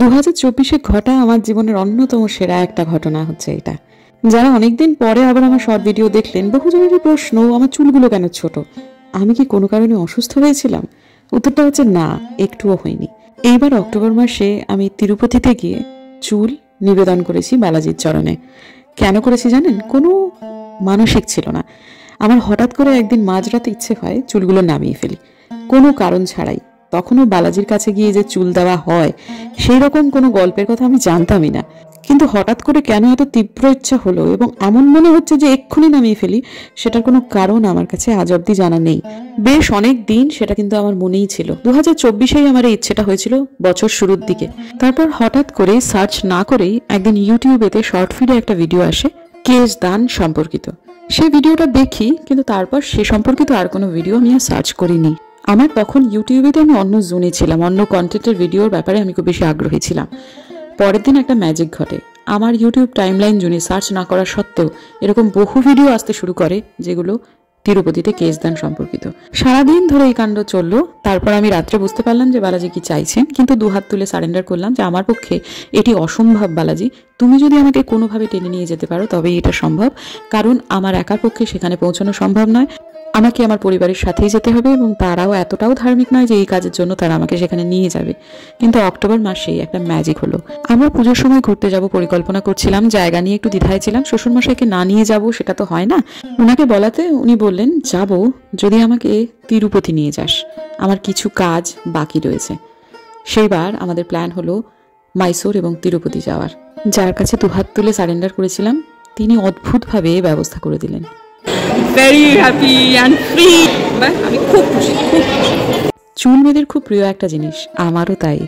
2024-এ ঘটা আমার জীবনের অন্যতম সেরা একটা ঘটনা হচ্ছে এটা। যারা অনেকদিন পরে আবার আমার শর্ট ভিডিও দেখলেন, বহুজনেরই প্রশ্ন, আমার চুলগুলো কেন ছোট? আমি কি কোনো কারণে অসুস্থ হয়েছিলাম? উত্তরটা হচ্ছে না, একটুও হয়নি। এইবার অক্টোবর মাসে আমি তিরুপতিতে গিয়ে চুল নিবেদন করেছি বালাজির চরণে। কেন করেছি জানেন? কোনো মানসিক ছিল না। আমার হঠাৎ করে একদিন মাঝরাতে ইচ্ছে হয় চুলগুলো নামিয়ে ফেলি, কোনো কারণ ছাড়াই। তখনও বালাজির কাছে গিয়ে যে চুল দেওয়া হয় সেই রকম কোনো গল্পের কথা আমি জানতামই না। কিন্তু হঠাৎ করে কেন এত তীব্র ইচ্ছা হলো এবং এমন মনে হচ্ছে যে এক্ষুনি নামিয়ে ফেলি, সেটার কোনো কারণ আমার কাছে আজ অব্দি জানা নেই। বেশ অনেক দিন সেটা কিন্তু আমার মনেই ছিল। 2024-এই আমার এই ইচ্ছেটা হয়েছিল, বছর শুরুর দিকে। তারপর হঠাৎ করে সার্চ না করেই একদিন ইউটিউবেতে শর্ট ফিডে একটা ভিডিও আসে কেশ দান সম্পর্কিত। সেই ভিডিওটা দেখি, কিন্তু তারপর সে সম্পর্কিত আর কোনো ভিডিও আমি আর সার্চ করিনি। আমার তখন ইউটিউবেতে আমি অন্য জোনে ছিলাম, অন্য কন্টেন্টের ভিডিওর ব্যাপারে আমি খুব বেশি আগ্রহী ছিলাম। পরের দিন একটা ম্যাজিক ঘটে। আমার ইউটিউব টাইমলাইন জুনে সার্চ না করা সত্ত্বেও এরকম বহু ভিডিও আসতে শুরু করে যেগুলো তিরুপতিতে কেশ দান সম্পর্কিত। সারাদিন ধরে এই কাণ্ড চললো। তারপর আমি রাত্রে বুঝতে পারলাম যে বালাজি কি চাইছেন, কিন্তু দুহাত তুলে সারেন্ডার করলাম যে আমার পক্ষে এটি অসম্ভব বালাজি। তুমি যদি আমাকে কোনোভাবে টেনে নিয়ে যেতে পারো তবেই এটা সম্ভব, কারণ আমার একার পক্ষে সেখানে পৌঁছানো সম্ভব নয়। আমাকে আমার পরিবারের সাথেই যেতে হবে এবং তারাও এতটাও ধার্মিক নয় যে এই কাজের জন্য তারা আমাকে সেখানে নিয়ে যাবে। কিন্তু অক্টোবর মাসেই একটা ম্যাজিক হলো। আমরা পুজোর সময় ঘুরতে যাব পরিকল্পনা করছিলাম, জায়গা নিয়ে একটু দ্বিধায় ছিলাম। শ্বশুরমশাইকে না নিয়ে যাব সেটা তো হয় না। ওনাকে বলাতে উনি বললেন, যাব যদি আমাকে তিরুপতি নিয়ে যাস, আমার কিছু কাজ বাকি রয়েছে। সেইবার আমাদের প্ল্যান হলো মাইসোর এবং তিরুপতি যাওয়ার। যার কাছে দুহাত তুলে সারেন্ডার করেছিলাম তিনি অদ্ভুতভাবে ব্যবস্থা করে দিলেন। very happy and free. আমি খুব খুশি, খুব খুশি। চুল মেয়েদের খুব প্রিয় একটা জিনিস, আমারও তাই।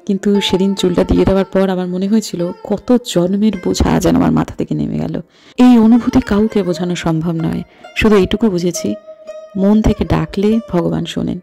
কিন্তু সেদিন চুলটা দিয়ে দেওয়ার পর আমার মনে হয়েছিল কত জন্মের বোঝা যেন আমার মাথা থেকে নেমে গেল। এই অনুভূতি কাউকে বোঝানো সম্ভব নয়। শুধু এইটুকু বুঝেছি, মন থেকে ডাকলে ভগবান শোনেন।